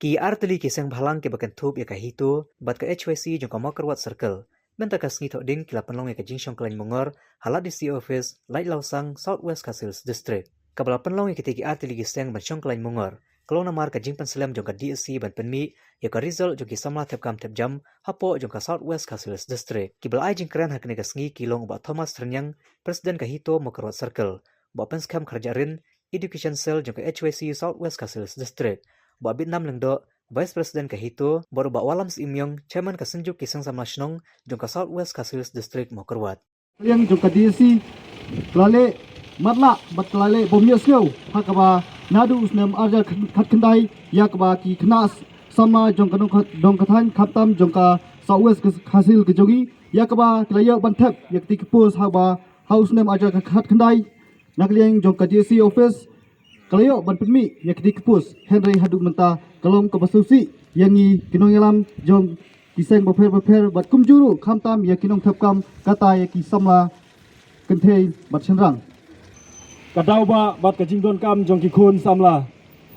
Ki arteli kisang bhalang ke bakan thup ya kahito bat ka HYC jong ka Mokerwat Circle. Benta ka sngi ding kila penlong ya ka Jingsong Kelain Mongor halat di DC Office Light Lausang Southwest Kasils District. Kabala penlong ya kitiki arteli kisang ban Siong Kelain Mongor. Kalau namar ka Jingpan Selam jong ka DSC ban penmi ya ka result jong ki samla tep kam tep jam hapo jong ka Southwest Kasils District. Kibal ai jing keren hakne ka sngi kilong ba Thomas Ternyang Presiden kahito Mokerwat Circle. Ba penskam kerjarin Education Cell jong ka HYC Southwest Kasils District. Ba Vietnam lengdo Vice President kahito baru ba Walam Imyong Chairman ka Senjuk Kisang Samlasnong jong ka Southwest Kasils District Mokerwat. Yang jong ka DSC klale matla bat klale bomnya snow hakaba nadu usnam arja khat kendai yakba ki knas sama jong ka dong kathan khatam jong ka Southwest Kasil kejogi yakba klaya bantap yakti kepus haba house name arja khat kendai nakliang jong ka DSC office Kalayo ban penmi yakdi kepus Henry haduk menta kalom kabasusi yangi kinong yalam jong kiseng baper bat kumjuru khamtam ya kinong thapkam kata ya ki samla kentei bat senrang kadau ba bat kajingdon kam jong ki khun samla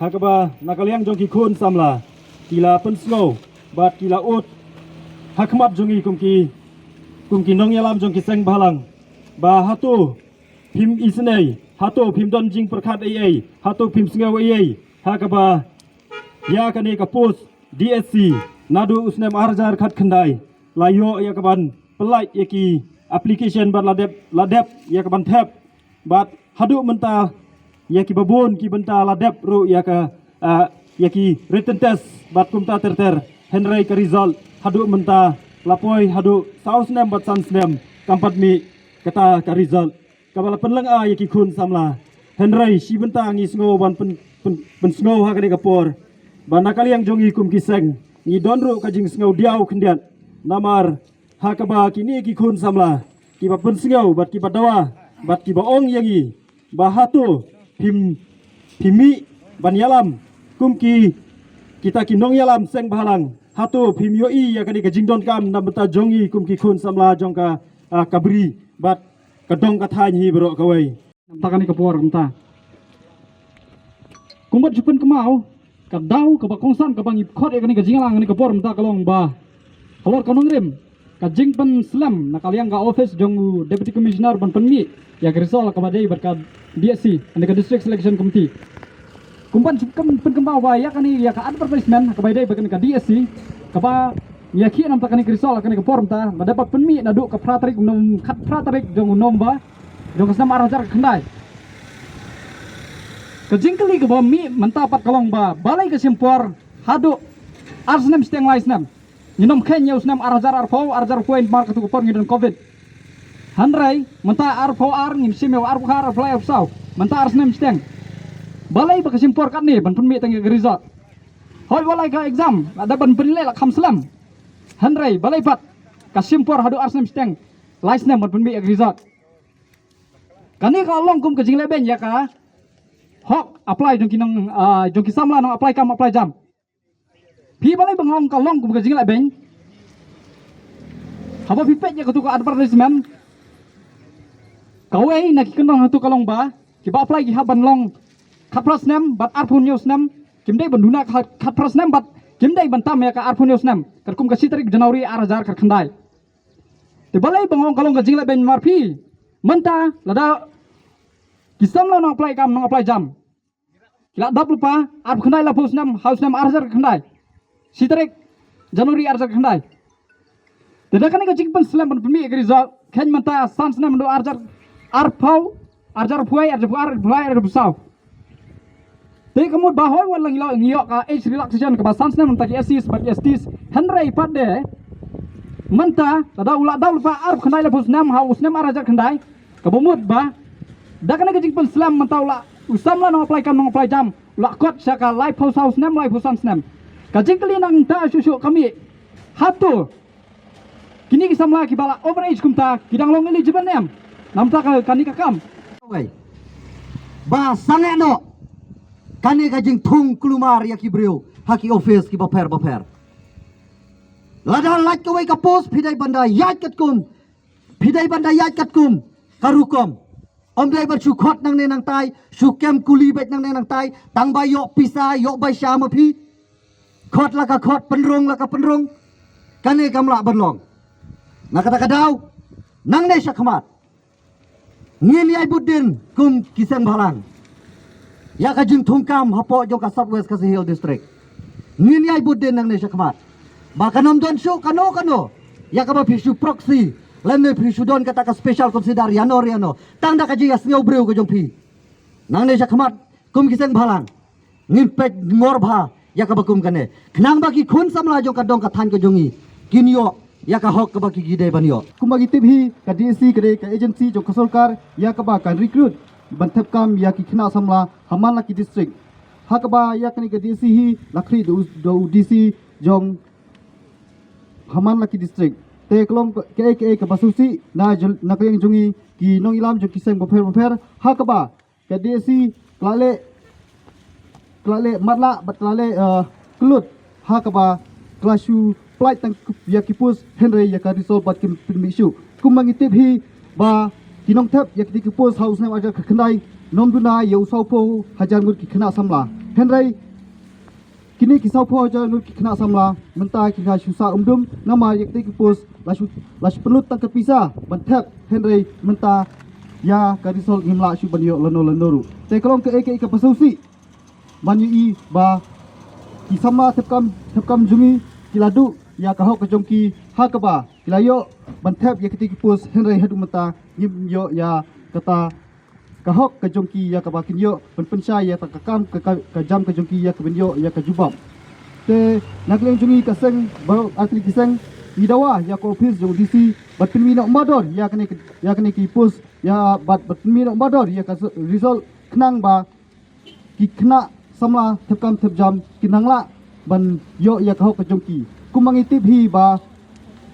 hakaba nakaliang jong ki khun samla kila penslo bat kila ut hakmat jongi kumki nong yalam jong kiseng balang ba hatu phim isnei hato phim don jing perkhat ai hato phim singaw ai hakaba ya kani kapus DSC nadu usnem arjar khat khandai layo ya kaban pelai yaki application bat ladep ya kaban thep bat hadu menta yaki babun ki benta ladep ru ya ka yaki written test bat kumta terter Henry ka result hadu menta lapoi hadu sausnem bat sansnem kampat mi kata ka result kabala penlang a yaki khun samla Henry si benta ngi sngo ban pen sngo ha kani kapor ban nakali yang jongi kum kiseng ni donru kajing sngo diau kendian namar ha kaba kini ki khun samla ki ba pen sngo bat ki badawa bat ki ba ong yangi ba hatu phimi ban yalam kum ki kita ki nong yalam seng bahalang hatu phim yo i ya kani kajing don kam nam beta jongi kum ki khun samla jongka kabri bat kadong kathany hi bro kawai takani kapor mta kumbat jupen kemau kadau ka bakongsan ka bangi khot ekani ka jinglang ni kapor mta kalong ba kalor kanong rim ka jingpan slam nakaliang ka office jong deputy commissioner ban penmi ya grisol ka badai berka DSC and ka district selection committee kumpan jupen kemau ba ya kani ya ka advertisement ka badai berka DSC ka ba yaki nam takani grisol kani kapor mta dapat penmi nadu ka pratarik nom khat pratarik jong nomba jong kasam arajar khandai kejingkeli ke bami mentapat kalong ba balai ke simpor hadu arsnem steng laisnem nyinom kenya usnem arajar arfau arajar point mark tu kupor ngidon covid handrai menta arfau ar ngim simeu arfar fly of south menta arsnem steng balai ba ke simpor kat ni ban penmi tangi result hoi balai ka exam ada ban penilai la kham slam handrai balai pat ka simpor hadu arsnem steng laisnem ban penmi result kani ka long kum ke jingle ben ya ka hok apply jong kinong jong kisamla no apply kam apply jam pi balai bangong kalong kum gajing la beng haba pi pet ya kutu ka advertisement kawai nak kinong hatu kalong ba ki ba apply ki haban long khat pras nem bat arpun news nem kim dei banduna khat pras nem bat kim dei bantam ya ka arpun news nem kar kum ka sitarik Januari arajar kar khandai te balai bangong kalong gajing la beng marpi menta lada kisam la no apply kam no apply jam kila dap lupa ar khandai la post nam house nam arjar khandai sitarik Januari arjar khandai dedakan ka jingpan slam ban pemi result khen manta sans nam do arjar arpau arjar puai arjar puar puai arjar busau te kamut bahoy walang ilo ngio ka age relaxation ka sans nam manta ki SCs bat STs Henry pade manta tada ula dau lupa ar khandai la post nam house nam arjar khandai ka bomut ba dakana ka jingpan slam mentaula usam la no apply kam no apply jam la kot saka live house nem live house nem ka jingkali nang ta susu kami hatu kini kisam la ki bala overage kumta kidang long eligible nem namta ka kani ka kam ba sange no kani ka jing thung klumar ya ki brio haki office ki baper ladan lak ka wai ka post phidai banda yat kat kum karukom om dai bar chu khot nang ne nang tai chu kem kuli bet nang ne nang tai tang ba yo pisa yo bai sha ma phi khot la ka khot penrung la ka penrung kane kamla banlong na kata kadau nang ne syakmat ngin yai budin kum kiseng balang ya ka jing thungkam hapo jong ka South West Khasi Hill District ngin yai budin nang ne syakmat ba kanom don su kano ya ka ba pisu proxy lemme pisu don kata ka special consider yano tang da ka ji asngau breu ko jong pi nang ne syakmat kum kiseng balang ngin pet ngor bha ya ka bakum kane khnang baki khun samla jong ka dong ka than ko jongi kinyo ya ka hok ka baki gide banyo kumagi tibhi ka DSC kade ka agency jong ka sarkar ya ka ba kan recruit banthap kam ya ki khna samla haman la ki district hakaba ya kani ka DSC hi lakhri do DC jong haman la ki district te klom ke ka basusi na nakleng jongi ki nong ilam jong kiseng bofer hakaba ka DSC klale matla batlale kelut hakaba klashu flight tang ya kipus henry ya ka resol bat kim permisu kumangi tibhi ba kinong thap ya ki kipus house ne aja khnai nomduna yau saupo hajar mur ki khna samla henry kini ki saupo hajar mur ki khna samla menta ki kha shusa umdum nama ya ki kipus lashu pelut tang kepisa ban thap henry menta ya ka resol ngimla shu banyo lanoru te kolong ke ka pasausi banyu i ba ki sama thapkam jungi kiladu ya kahok ka jongki hakaba kilayo banthap ya kiti pus henry hadu mata ngim yo ya kata kahok ka jongki ya ka bakin yo pensa ya ta kakam ka jam ka jongki ya ka benyo ya ka jubam te nakleng jungi ka seng ba atli kiseng idawa ya ko office jong DC bat pinmino mador ya kane ki pus ya bat pinmino mador ya ka result knang ba ki kna samla thapkam thapjam kinangla ban yo ya kahok ka jongki kumangi tibhi ba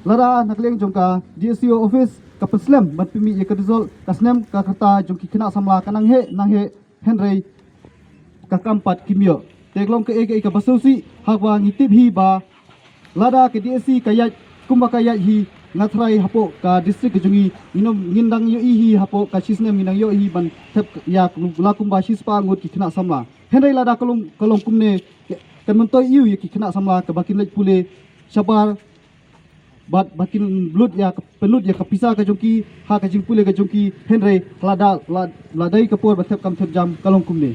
lara nakleng jongka DSCO office ka peslam ban pimi ya ka result kasnem ka kata jongki kena samla kanang he henry ka kampat kimyo teglong ke ka basusi hakwa ngi tibhi ba lara ke DSC kayat kumba kayat hi ngathrai hapo ka district ke jongi inom ngindang yo hi hapo ka sisnem minang yo hi ban thep ya lakumba sispa ngut ki kena samla henry lada kolong kumne kan mentoy iu ya ki kena samla ka bakin lej pule sabar bat bakin blut ya pelut ya kapisa ka jongki ha ka jing pule ka jongki henry ladai kapur bathep kam thep jam kalong kumne